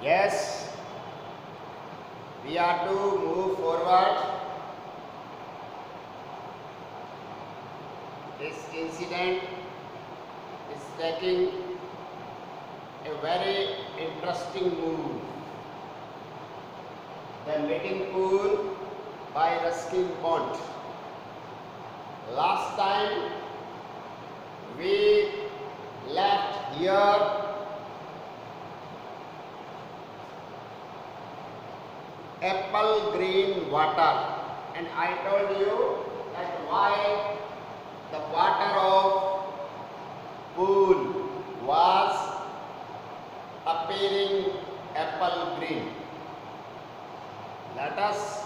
Yes, we are to move forward. This incident is taking a very interesting move. The meeting pool by Ruskin Pond. Last time we left here apple green water, and I told you that why the water of pool was appearing apple green. Let us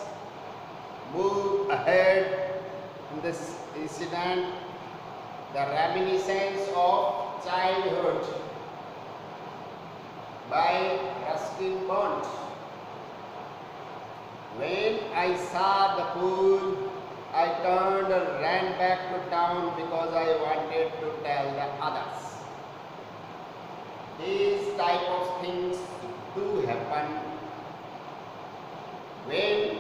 move ahead in this incident, the reminiscence of childhood by Ruskin Pond. When I saw the pool, I turned and ran back to town because I wanted to tell the others. These type of things do happen when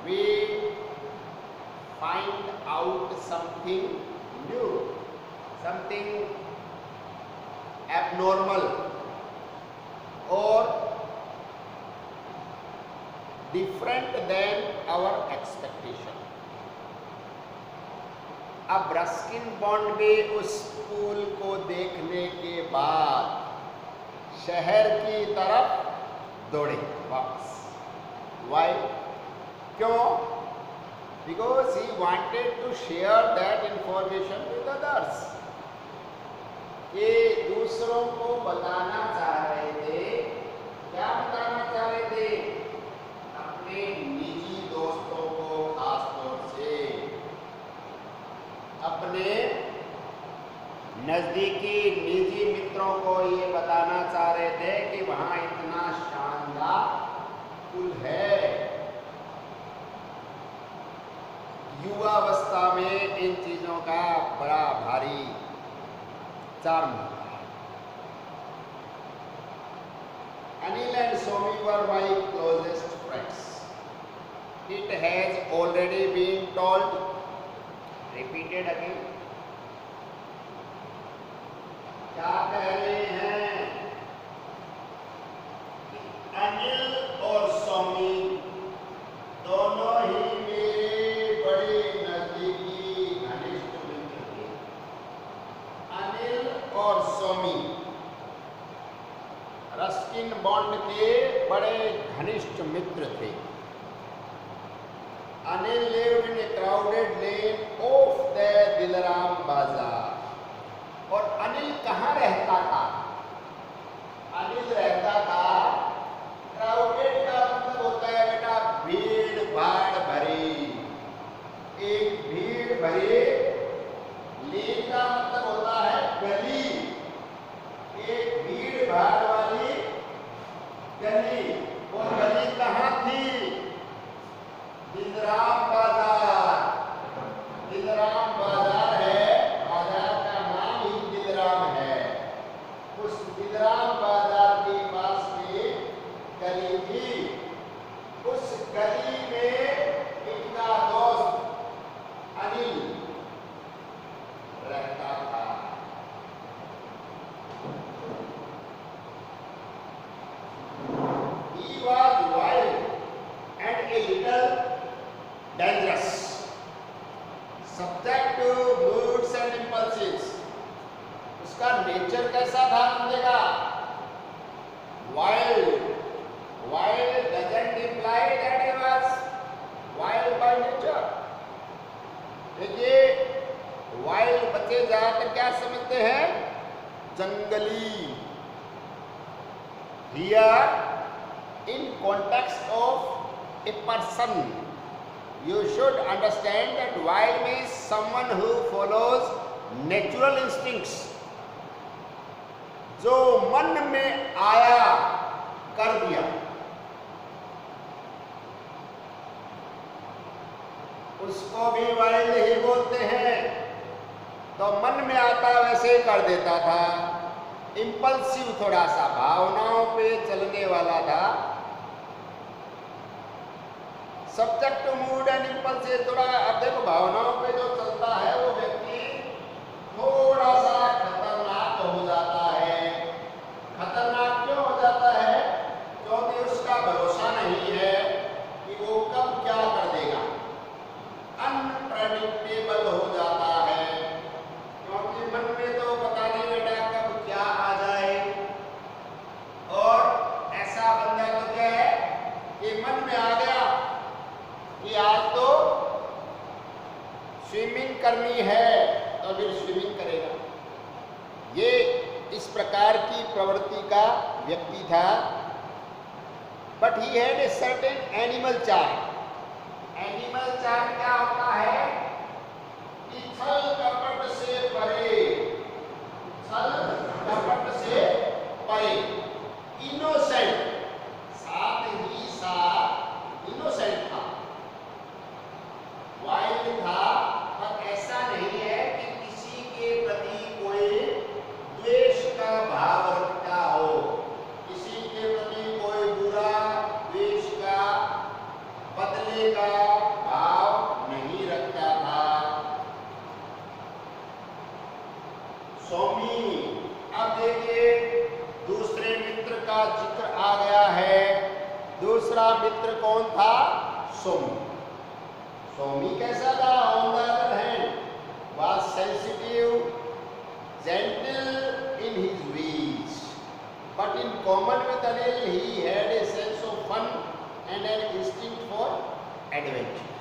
we find out something new, something abnormal or different than our expectation. अब Ruskin pond में उस pool को देखने के बाद शहर की तरफ दौड़े वापस. Why? क्यों? Because he wanted to share that information with others. ये दूसरों को बताना चाह रहे थे. क्या बताना चाह रहे थे? अपने निजी दोस्तों को, खास तौर से अपने नजदीकी निजी मित्रों को ये बताना चाह रहे थे कि वहां इतना शानदार पुल है. युवावस्था में इन चीजों का बड़ा भारी चार्म होता है. Anil and Somi were my closest friends. It has already been told, repeated again. क्या कह रहे हैं? अनिल और सोमी दोनों ही मेरे बड़े नजदीकी घनिष्ठ मित्र थे. अनिल और सोमी रस्किन बॉन्ड के बड़े घनिष्ठ मित्र थे. Anil lived in a crowded lane of the Dilram बाजार. और अनिल कहाँ रहता था? अनिल रहता था, क्राउडेड का मतलब होता है बेटा भीड़ भाड़ भरी. एक भीड़ भरे लेन का मतलब होता है गली. एक भीड़ भाड़ वाली गली. और गली कहाँ थी? दिलराम बाजार. दिलराम बाजार है, बाजार का नाम ही दिलराम है. उस दिलराम बाजार के पास में गली थी. उस गली में इनका दोस्त अनिल रहता था. He was wild and a little dangerous, subject to moods and impulses. उसका नेचर कैसा था समझेगा? Wild. Wild doesn't imply that he was wild by nature. देखिए, wild बच्चे ज्यादातर क्या समझते हैं? जंगली. Here, in context of a person, you should understand that wild means someone who follows natural instincts. जो मन में आया कर दिया. उसको भी वाइल्ड ही बोलते हैं. तो मन में आता वैसे ही कर देता था. इम्पल्सिव थोड़ा सा, भावनाओं पे चलने वाला था। सब्जेक्ट मूड एंड इंपल्स से थोड़ा, अब देखो भावनाओं पे जो चलता है वो व्यक्ति थोड़ा सा खतरनाक हो जाता है। खतरनाक क्यों हो जाता है? क्योंकि उसका भरोसा नहीं है कि वो कब क्या कर देगा। अनप्रेडिक्टेबल हो जाता है, क्योंकि मन में तो पता नहीं बेटा कब क्या आ जाए। और ऐसा बंदा तो क्या है कि मन में आ गया कि आज तो स्विमिंग करनी है, तो फिर स्विमिंग करेगा। ये इस प्रकार की प्रवृत्ति का व्यक्ति था। But he had a certain animal charm. Animal charm क्या होता है कि छल कपट से परे, छल कपट से परे, इनोसेंट, साथ ही साथ इनोसेंट था, वाइल्ड था, पर ऐसा नहीं है कि किसी के प्रति कोई द्वेष का भाव रखता हो, किसी के प्रति कोई बुरा द्वेष का, बदले का भाव नहीं रखता था। स्वामी, अब देखिए दूसरे मित्र का जिक्र आ गया है। दूसरा मित्र कौन था? सोमी। सोमी कैसा था? On the other hand was sensitive, gentle in his ways, but in common with Anil, he had a sense of fun and an instinct for adventure.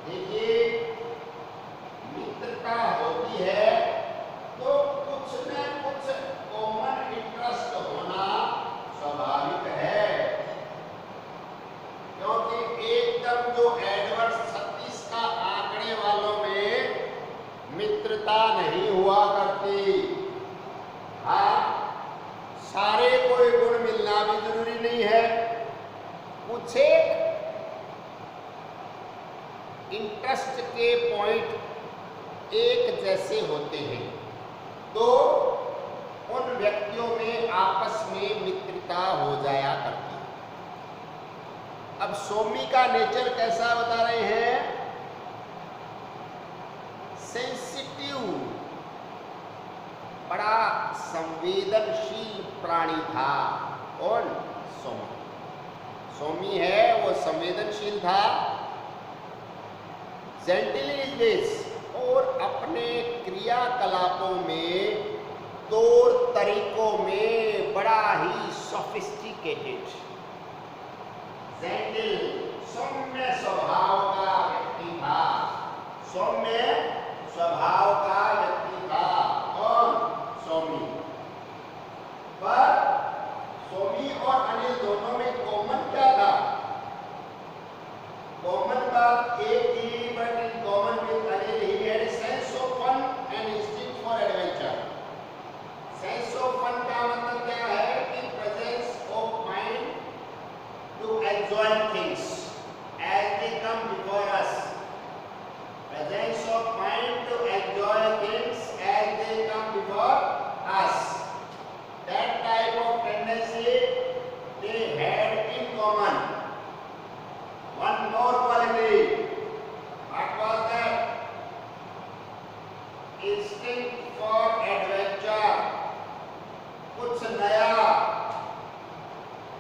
देखिए, मित्रता होती है तो कुछ न कुछ कॉमन इंटरेस्ट होना स्वाभाविक है, क्योंकि एकदम जो एडवर्ड 36 का आंकड़े वालों में मित्रता नहीं हुआ करती। हाँ, सारे कोई गुण मिलना भी जरूरी नहीं है, कुछ एक इंटरेस्ट के पॉइंट एक जैसे होते हैं तो उन व्यक्तियों में आपस में मित्रता हो जाया करती है। अब सोमी का नेचर कैसा बता रहे हैं? सेंसिटिव, बड़ा संवेदनशील प्राणी था। कौन? सोमी। सोमी है वो संवेदनशील था। जेंटल इन वेज, और अपने क्रियाकलापों में, तौर तरीकों में बड़ा ही सोफिस्टिकेटेड, जेंटल, सौम्य स्वभाव का व्यक्ति था। सौम्य स्वभाव का व्यक्ति था। कौन? सोमी। पर सोमी और अनिल दोनों में कॉमन क्या था? कॉमन बात एक थी, but in common with Anil he had a sense of fun and instinct for adventure. Sense of fun का मतलब क्या है कि presence of mind to enjoy things as they come before us. Presence of mind to enjoy things as they come before us. That type of tendency they had in common. One more quality. What was that? Instinct for adventure. कुछ नया,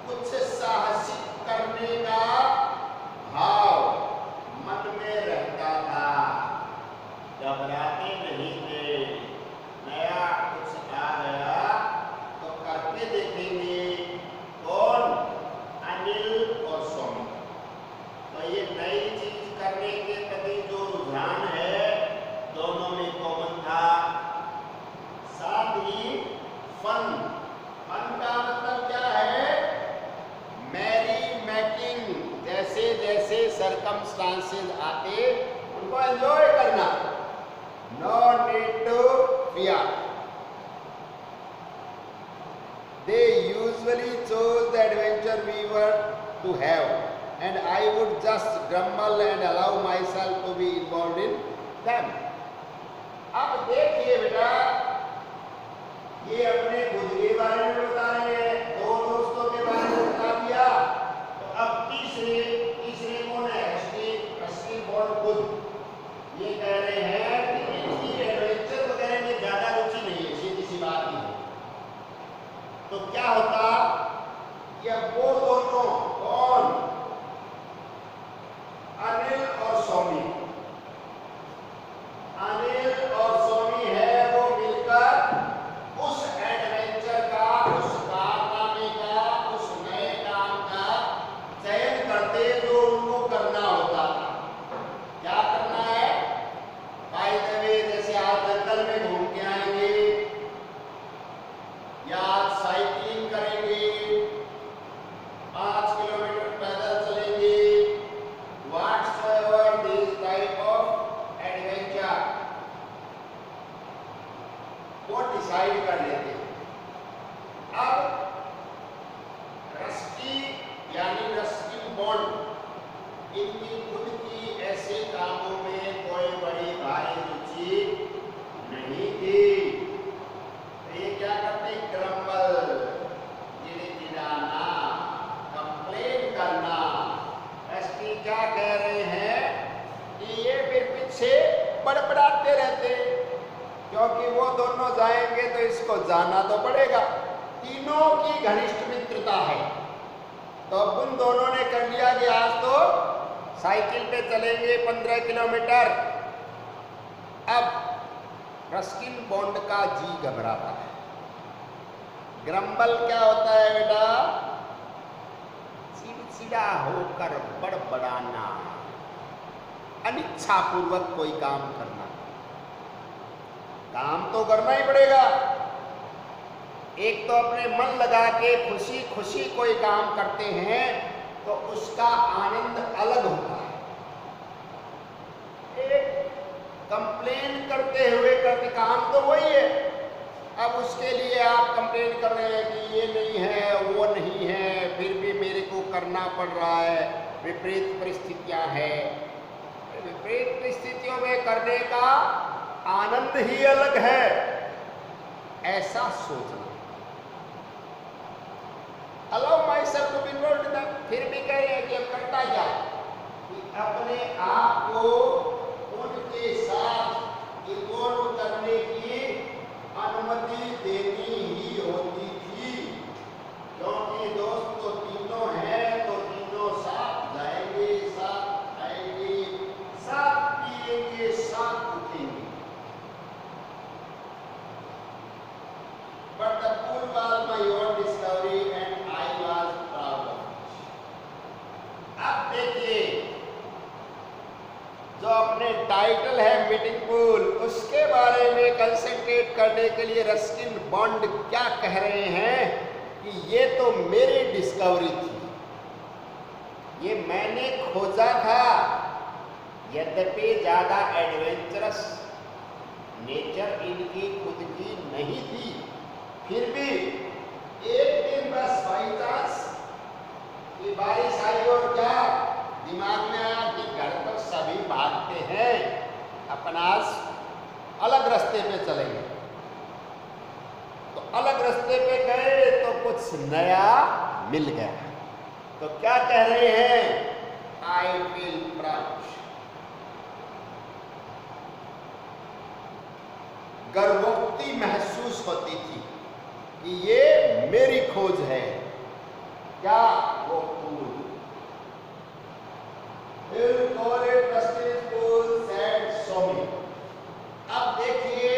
कुछ साहसिक करने का भाव मन में रहता था। घबराते नहीं थे। नया कुछ आ गया तो करके देखेंगे। कौन? अनिल और सोमी। तो ये नई चीज करने के प्रति जो रुझान है दोनों में कॉमन था। साथ ही फन, फन का मतलब क्या है? मैरी मेकिंग, जैसे जैसे सरकमस्टांसेस आते उनको एंजॉय करना। No need to fear. They usually chose the adventure we were to have, and I would just grumble and allow myself to be involved in them. अब देखिए बेटा, ये अपने खुद के बारे में बता रहे तो क्या होता, ये वो दोनों कौन, अनिल और सौमी, अनिल और सौमी है वो मिलकर उस एडवेंचर का, उस कारनामे का, उस नए काम का चयन करते जो उनको करना होता था। क्या करना है, बाय द वे, जैसे आज जंगल में घूम के आएंगे या आज साइकिलिंग करेंगे, 5 किलोमीटर पैदल चलेंगे, whatsoever this type of adventure, वो डिसाइड कर लेते हैं। अब रस्की यानी रस्किन बॉन्ड इनकी खुद की ऐसे कामों में कोई बड़ी भारी रुचि नहीं थी। तो ये क्या करते, ग्रम्बल, गिड़गिड़ाना, कंप्लेन करना। रस्की क्या कह रहे हैं कि ये फिर पीछे बड़बड़ाते रहते, क्योंकि वो दोनों जाएंगे तो इसको जाना तो पड़ेगा। तीनों की घनिष्ठ मित्रता है, तो अब उन दोनों ने कर लिया कि आज तो साइकिल पे चलेंगे 15 किलोमीटर। अब रस्किन बॉन्ड का जी घबराता है। ग्रम्बल क्या होता है बेटा, चिड़चिड़ा होकर बड़बड़ाना, अनिच्छापूर्वक कोई काम करना। काम तो करना ही पड़ेगा, एक तो अपने मन लगा के खुशी खुशी कोई काम करते हैं तो उसका आनंद अलग होता है। एक कंप्लेन करते हुए करते, काम तो वही है, अब उसके लिए आप कंप्लेन कर रहे हैं कि ये नहीं है वो नहीं है, फिर भी मेरे को करना पड़ रहा है, विपरीत परिस्थितियां हैं। विपरीत परिस्थितियों में करने का आनंद ही अलग है, ऐसा सोचना। Allow myself to be involved in that, फिर भी कह रहे हैं कि अब करता क्या, कि अपने आप को उनके साथ इन्वॉल्व करने की अनुमति देनी ही होती थी, क्योंकि दोस्त तो तीनों हैं, तो तीनों साथ जाएंगे, साथ आएंगे, साथ पिएंगे, साथ उठेंगे। But the pool was my own discovery and I was proud of it. अब देखिए, जो अपने टाइटल है मीटिंग पूल, उसके बारे में कंसंट्रेट करने के लिए रस्किन बॉन्ड क्या कह रहे हैं कि ये तो मेरी डिस्कवरी थी, ये मैंने खोजा था। यद्यपि ज़्यादा एडवेंचरस नेचर इनकी खुद की नहीं थी, फिर भी एक दिन बस बाई चांस कि बारिश आई और क्या दिमाग में आया कि घर तो सभी भागते हैं, अपन आज अलग रास्ते पे चलेंगे। तो अलग रास्ते पे गए तो कुछ नया मिल गया। तो क्या कह रहे हैं, आई फील प्राउड, गर्वोक्ति महसूस होती थी कि ये मेरी खोज है। क्या वो पूल, अब देखिए,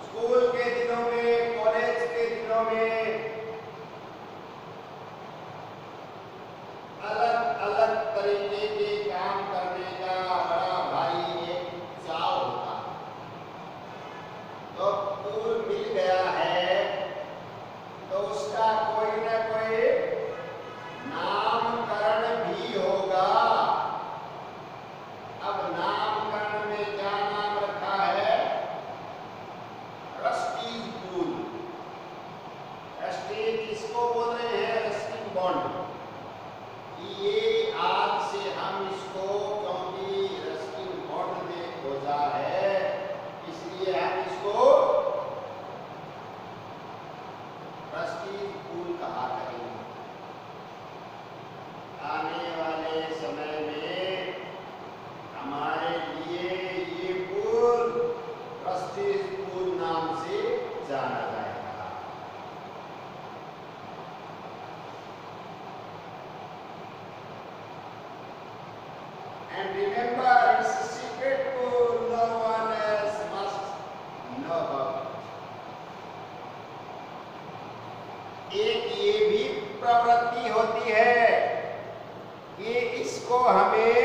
स्कूल के दिनों में, कॉलेज के दिनों में अलग अलग तरीके के काम करने का बड़ा भारी एक चाव होता। तो पूल मिल गया है तो उसका कोई ना कोई नामकरण भी होगा। अब नामकरण में क्या नाम रखा है, रस्किन पूल। रस्किन किसको बोल रहे हैं, रस्किन बॉन्ड। ये आज से हम इसको, क्योंकि रस्किन बॉन्ड ने खोजा है, इसलिए हम इसको रस्किन पूल कहा करेंगे। आने वाले समय में हमारे लिए ये पूल रस्किन पूल नाम से जाना जाएगा। And remember, it's a secret pool. No one else must know about it. एक ये भी प्रवृत्ति होती है कि इसको हमें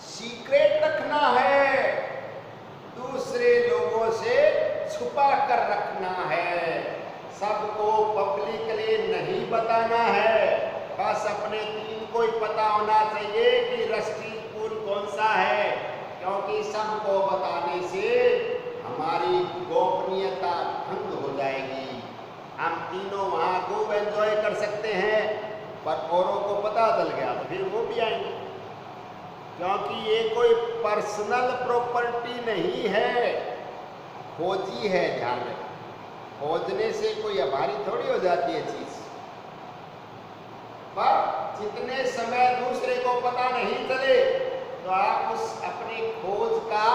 सीक्रेट रखना है, दूसरे लोगों से छुपा कर रखना है, सबको पब्लिकली नहीं बताना है। बस अपने टीम को ही पता होना चाहिए कि रस्टिक पूल कौन सा है, क्योंकि सबको बताने से हमारी गोपनीयता भंग हो जाएगी। हम तीनों वहाँ खूब एंजॉय कर सकते हैं, पर औरों को पता चल गया तो फिर वो भी आएंगे, क्योंकि ये कोई पर्सनल प्रॉपर्टी नहीं है, खोजी है। ध्यान रखें, खोजने से कोई हमारी थोड़ी हो जाती है चीज, पर जितने समय दूसरे को पता नहीं चले तो आप उस अपनी खोज का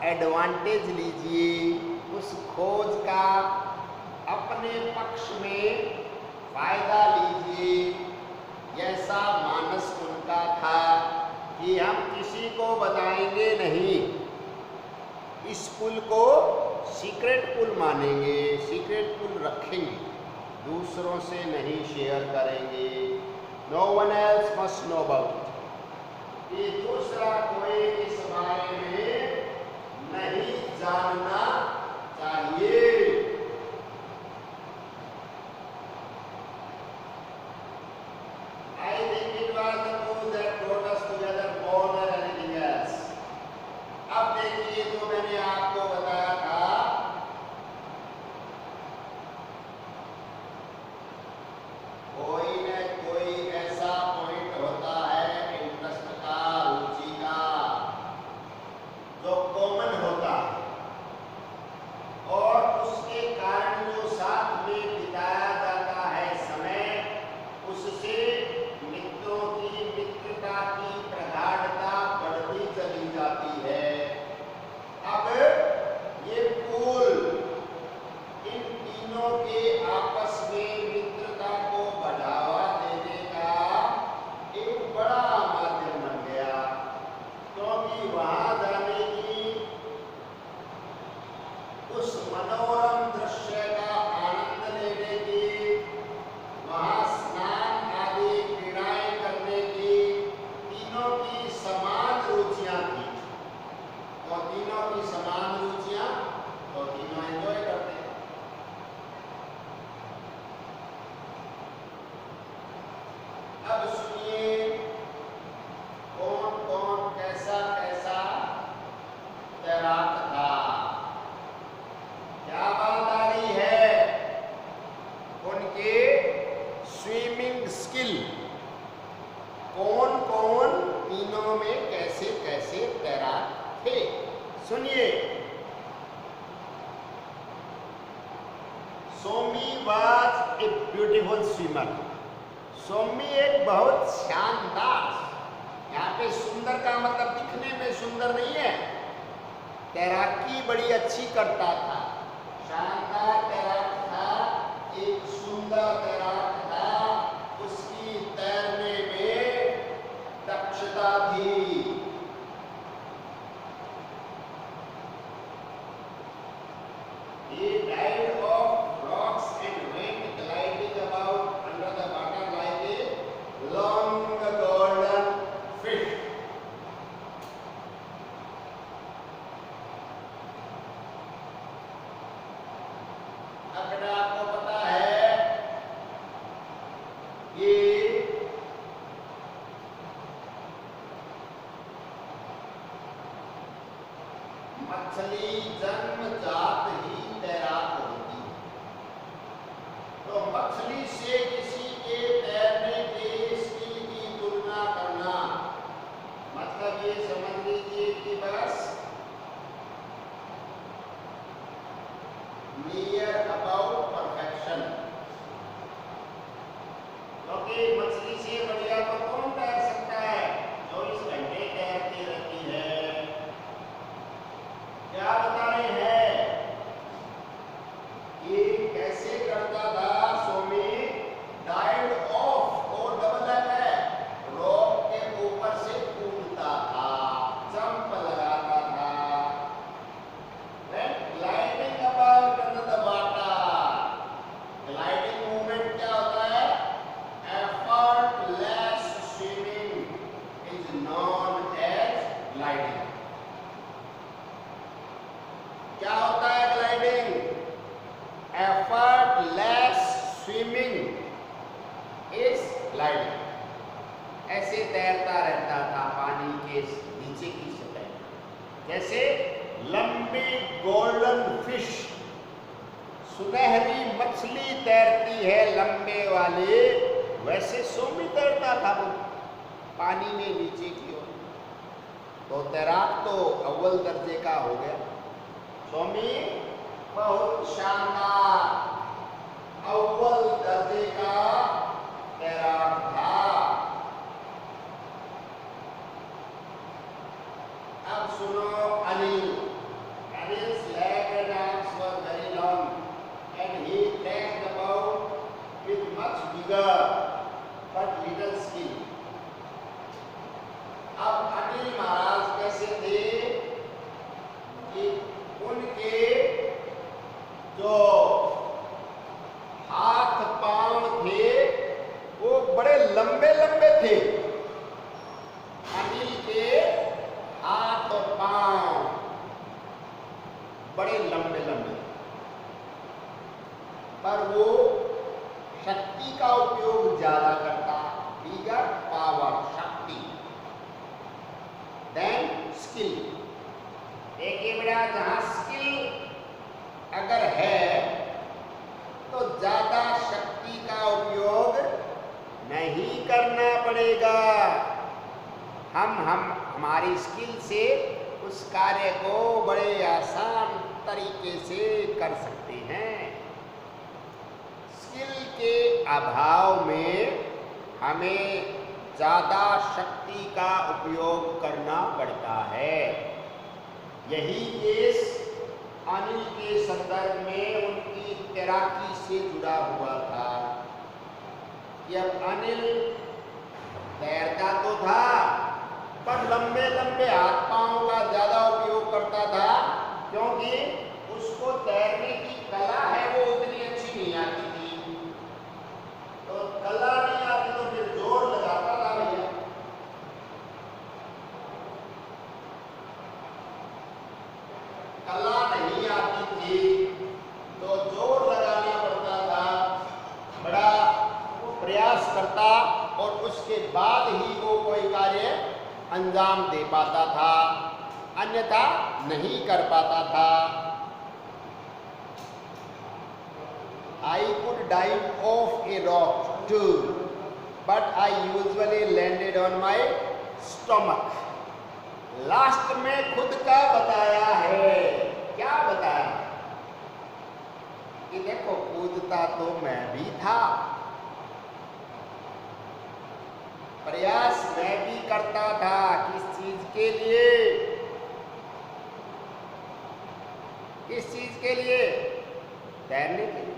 एडवांटेज लीजिए, उस खोज का अपने पक्ष में फायदा लीजिए। ऐसा मानस उनका था कि हम किसी को बताएंगे नहीं, इस पुल को सीक्रेट पुल मानेंगे, सीक्रेट पुल रखेंगे, दूसरों से नहीं शेयर करेंगे। No one else must know about, ये दूसरा कोई इस बारे में नहीं जानना चाहिए। I think it was the rule that brought us together more than anything else. अब देखिए, जो मैंने आपको बताया था, कोई न कोई ऐसा पॉइंट होता है इंटरेस्ट का, रुचि का, जो कॉमन होता है और उसके कारण जो साथ में बिताया जाता है समय, उससे मित्रों की मित्रता की प्रगाढ़ता बढ़ती चली जाती है। अब ये पुल इन तीनों के आपस में मित्रता को बढ़ावा देने का एक बड़ा माध्यम बन गया, क्योंकि वहां जाने की, उस मनोरम दृश्य का आनंद लेने की, वहां स्नान आदि क्रीड़ाएं करने की तीनों की समान रुचियां थी। तो तीनों की समान रुचियां, तो तीनों एंजॉय करते हैं। अब सुनिए, कौन कौन कैसा कैसा तैराक था। क्या बात आ रही है? उनके स्विमिंग स्किल, कौन कौन तीनों में कैसे कैसे तैराक थे, सुनिए। Somi was a beautiful swimmer. Somi एक बहुत शानदार, यहाँ पे सुंदर का मतलब दिखने में सुंदर नहीं है, तैराकी बड़ी अच्छी करता था, शानदार तैराक था, एक सुंदर तैराक था, उसकी तैरने में दक्षता थी। He died of rocks and went gliding about under the water like a long golden fish. अगर आपको पता है कि मछली जन्मजात ही तैराक होती है, तो मछली से किसी के तैरने के स्किल की तुलना करना, मतलब ये समझ लीजिए कि बस नियर अबाउट परफेक्शन, क्योंकि मछली से बढ़िया तो कौन तैर सकता है, 24 घंटे तैरती रहती है। क्या बता रहे हैं ये कैसे करता था? सोमी डाइव ऑफ, और डबल है, रॉक के ऊपर से कूदता ग्लाइडिंग, ऐसे तैरता रहता था पानी के नीचे की सतह। जैसे लंबी गोल्डन फिश, सुनहरी मछली तैरती है लंबे वाले, वैसे सोमी तैरता था वो पानी में नीचे की ओर। तो तैराक तो अव्वल दर्जे का हो गया। स्वामी बहुत शानदार अव्वल दर्जे का तैराक था। अब सुनो Anil. Anil's leg and arms were very long and he trekked about with much vigor but little skill. अब अनिल महाराज कैसे थे कि उनके जो हाथ पांव थे वो बड़े लंबे लंबे थे। अनिल के हाथ और पांव बड़े लंबे लंबे, पर वो शक्ति का उपयोग ज्यादा करता, बिगर पावर, शक्ति, देन स्किल। देखिए बेटा, जहां स्किल अगर है तो ज्यादा शक्ति का उपयोग नहीं करना पड़ेगा। हमारी स्किल से उस कार्य को बड़े आसान तरीके से कर सकते हैं। स्किल के अभाव में हमें ज्यादा शक्ति का उपयोग करना पड़ता है। यही केस अनिल के संदर्भ में उनकी तैराकी से जुड़ा हुआ था कि अब अनिल तैरता तो था पर लंबे लंबे हाथ पांव का ज्यादा उपयोग करता था, क्योंकि उसको तैरने की कला है वो उतनी अच्छी नहीं आती थी। तो कला नहीं आती तो फिर जोर लगाता था भैया। कला नहीं आती थी तो जोर लगाना पड़ता था, बड़ा प्रयास करता और उसके बाद ही वो कोई कार्य अंजाम दे पाता था, अन्यथा नहीं कर पाता था। I could dive off a rock too, but I usually landed on my stomach. Last में खुद का बताया है। क्या बताया कि देखो कूदता तो मैं भी था, प्रयास मैं भी करता था। किस चीज के लिए? किस चीज के लिए? तैरने के लिए।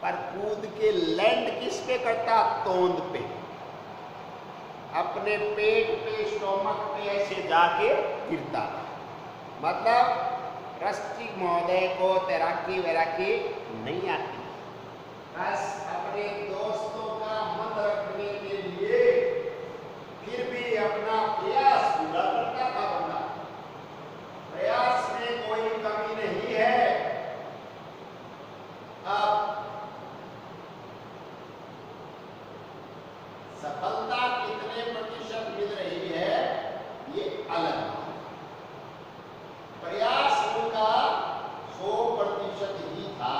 पर कूद के लैंड किस पे करता? तोंद पे, अपने पेट पे, स्टोमक पे ऐसे जाके गिरता। मतलब रस्टिक महोदय को तैराकी वैराकी नहीं आती, बस अपने दोस्तों का मन रखने के लिए फिर भी अपना प्रयास पूरा करता था बंदा। प्रयास में कोई कमी नहीं है। अब सफलता कितने प्रतिशत मिल रही है ये अलग है। प्रयास उनका 100% ही था,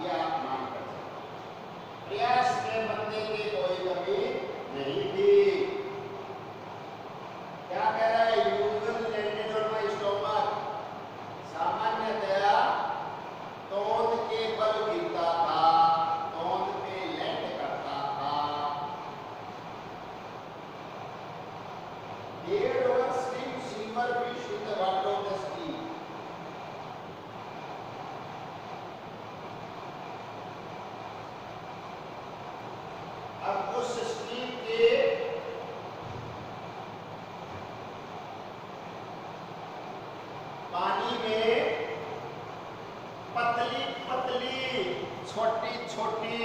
यह आप मान कर सकते। प्रयास में बंदे की कोई कमी नहीं थी। क्या कह रहा है? Usually landed on my stomach, सामान्यतया तोंद के बल गिरता था, तोंद पे लैंड करता था। There were slim silverfish in the water of the stream. अब उस स्ट्रीम के पानी में पतली पतली, छोटी छोटी,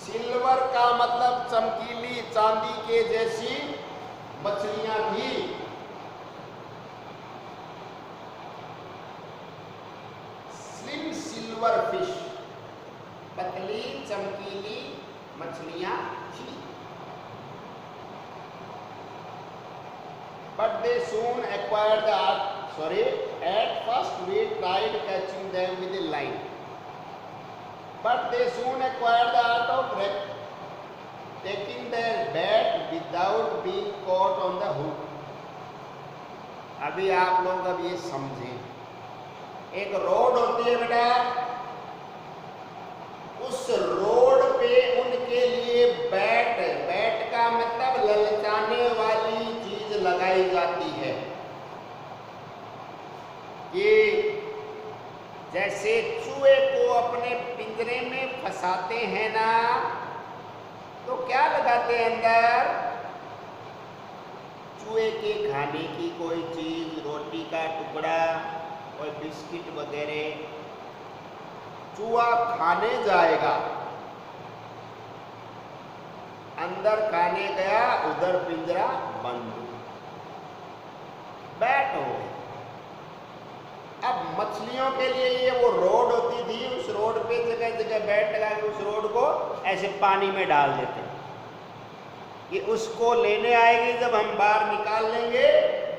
सिल्वर का मतलब चमकीली चांदी के जैसी मछलियां थी। स्लिम सिल्वर फिश, पतली चमकीली मछलियां थी। But they soon acquired the art. Sorry, at first we tried catching them with a line. But they soon acquired the art of taking their bait without being caught on the hook. अभी आप लोग अब ये समझें, एक road होती है बेटा, उस रोड पे उनके लिए बैट, बैट का मतलब ललचाने वाली चीज लगाई जाती है कि जैसे चूहे को अपने पिंजरे में फंसाते हैं ना, तो क्या लगाते हैं अंदर? चूहे के खाने की कोई चीज, रोटी का टुकड़ा, कोई बिस्किट वगैरह। चूहा खाने जाएगा, अंदर खाने गया, उधर पिंजरा बंद, बैट हो गए। अब मछलियों के लिए ये वो रोड होती थी, उस रोड पे जगह जगह बैट लगा के उस रोड को ऐसे पानी में डाल देते कि उसको लेने आएगी, जब हम बाहर निकाल लेंगे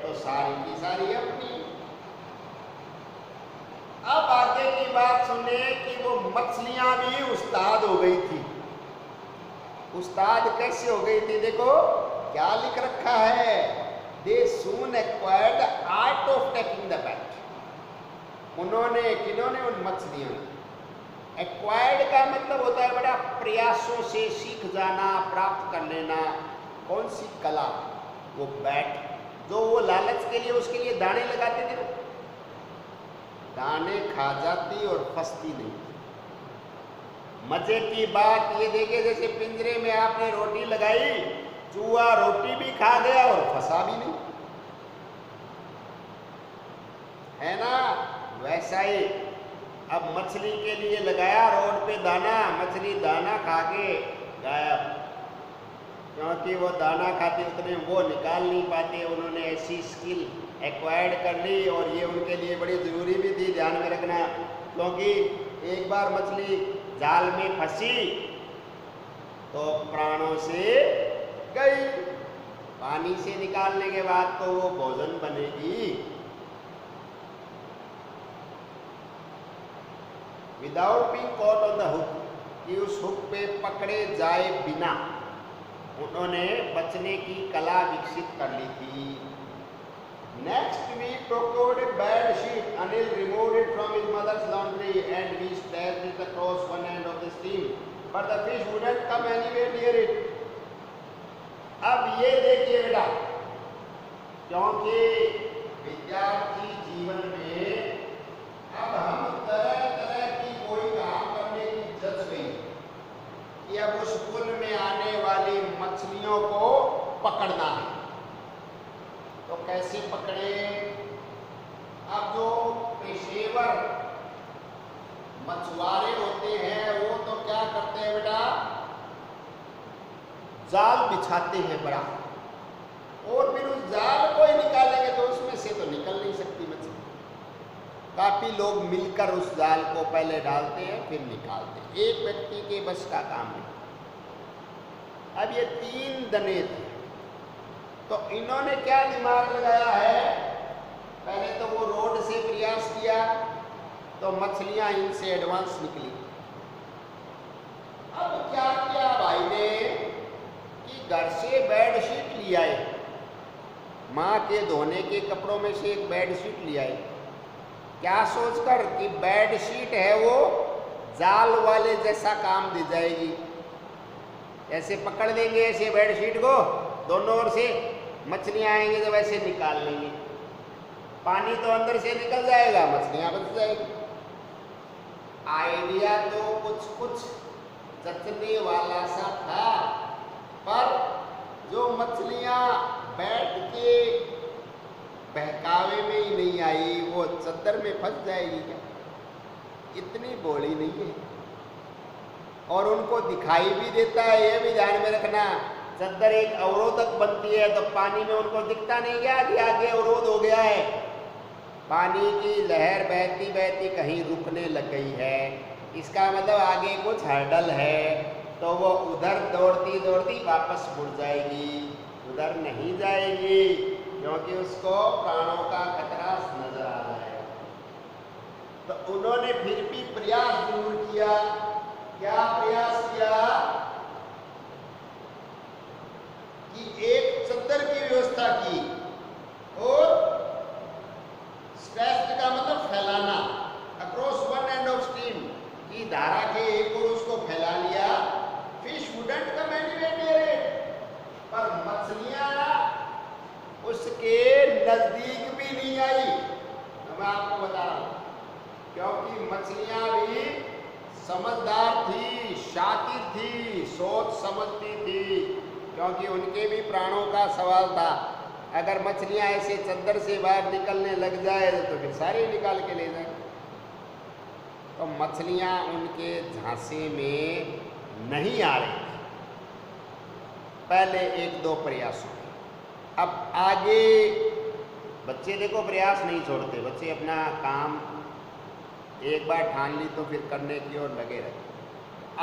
तो सारी की सारी अपनी। अब आगे की बात सुने कि वो मछलियां भी उस्ताद हो गई थी। उस्ताद कैसे हो गई थी? देखो क्या लिख रखा है, they soon acquired the art of taking the bat. उन्होंने, किन्होंने? उन मछलियों ने। एक्वायर्ड का मतलब होता है बड़ा प्रयासों से सीख जाना, प्राप्त कर लेना। कौन सी कला? वो बैट, जो वो लालच के लिए उसके लिए दाने लगाते थे, दाने खा जाती और फंसती नहीं। मजे की बात ये देखे, जैसे पिंजरे में आपने रोटी लगाई, चूहा रोटी भी खा गया और फंसा भी नहीं, है ना? वैसा ही अब मछली के लिए लगाया रोड पे दाना, मछली दाना खा के गायब, क्योंकि वो दाना खाते उतने वो निकाल नहीं पाते। उन्होंने ऐसी स्किल एक्वायर्ड कर ली, और ये उनके लिए बड़ी ज़रूरी भी थी, ध्यान में रखना, क्योंकि एक बार मछली जाल में फंसी तो प्राणों से गई। पानी से निकालने के बाद तो वो भोजन बनेगी। Without being caught on the hook, कि उस हुक पे पकड़े जाए बिना उन्होंने बचने की कला विकसित कर ली थी। Next we procured a bed sheet. Anil removed it from his mother's laundry and we stabbed it across one end of the stream, but the fish wouldn't come anywhere near it. अब ये देखिए बेटा, क्योंकि विद्यार्थी जीवन में अब हम तरह तरह की कोई काम करने की जज गई कि अब उस पुल में आने वाली मछलियों को पकड़ना है, तो कैसे पकड़े? अब जो पेशेवर मछुआरे होते हैं वो तो क्या करते हैं बेटा, जाल बिछाते हैं बड़ा, और फिर उस जाल को ही निकालेंगे तो उसमें से तो निकल नहीं सकती मछली। काफी लोग मिलकर उस जाल को पहले डालते हैं फिर निकालते हैं, एक व्यक्ति के बस का काम नहीं। अब ये 3 दने थे, तो इन्होंने क्या दिमाग लगाया है, पहले तो वो रोड से प्रयास किया तो मछलियां इनसे एडवांस निकली। अब क्या किया भाई ने कि घर से बेडशीट ले आए, माँ के धोने के कपड़ों में से एक बेडशीट ले आए, क्या सोचकर कि बेडशीट है वो जाल वाले जैसा काम दे जाएगी। ऐसे पकड़ लेंगे ऐसे बेडशीट को दोनों ओर से, मछलियां आएंगी जब ऐसे निकाल लेंगे, पानी तो अंदर से निकल जाएगा, मछलियां बच जाएगी। आइडिया तो कुछ कुछ जचने वाला सा था, पर जो मछलियां बैठ के बहकावे में ही नहीं आई, वो चद्दर में फंस जाएगी क्या? इतनी बोली नहीं है। और उनको दिखाई भी देता है, ये भी ध्यान में रखना, चद्दर एक अवरोधक बनती है तो पानी में उनको दिखता नहीं क्या कि आगे अवरोध हो गया है, पानी की लहर बहती बहती कहीं रुकने लग गई है, इसका मतलब आगे कुछ हर्डल है, तो वो उधर दौड़ती दौड़ती वापस मुड़ जाएगी, उधर नहीं जाएगी, क्योंकि उसको प्राणों का खतरा नजर आ रहा है। तो उन्होंने फिर भी प्रयास जरूर किया। क्या प्रयास किया कि एक चद्दर की व्यवस्था की, और स्ट्रेस्ड का मतलब फैलाना, across one end of stream की धारा के एक और उसको फैला लिया। Fish wouldn't come anywhere near it, पर मछलियां उसके नजदीक भी नहीं आई। मैं आपको बता रहा हूं, क्योंकि मछलियां भी समझदार थी, शातिर थी, सोच समझती थी, क्योंकि उनके भी प्राणों का सवाल था। अगर मछलियां ऐसे चद्दर से बाहर निकलने लग जाए तो फिर सारे निकाल के ले जाए। तो मछलियां उनके झांसे में नहीं आ रही थी पहले एक दो प्रयासों में। अब आगे बच्चे देखो प्रयास नहीं छोड़ते, बच्चे अपना काम एक बार ठान ली तो फिर करने की ओर लगे रहते।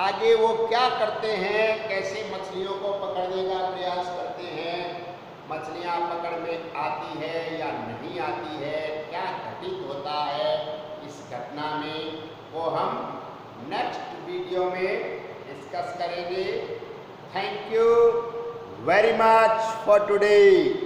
आगे वो क्या करते हैं, कैसे मछलियों को पकड़ने का प्रयास करते हैं, मछलियां पकड़ में आती है या नहीं आती है, क्या घटित होता है इस घटना में, वो हम नेक्स्ट वीडियो में डिस्कस करेंगे। Thank you very much for today.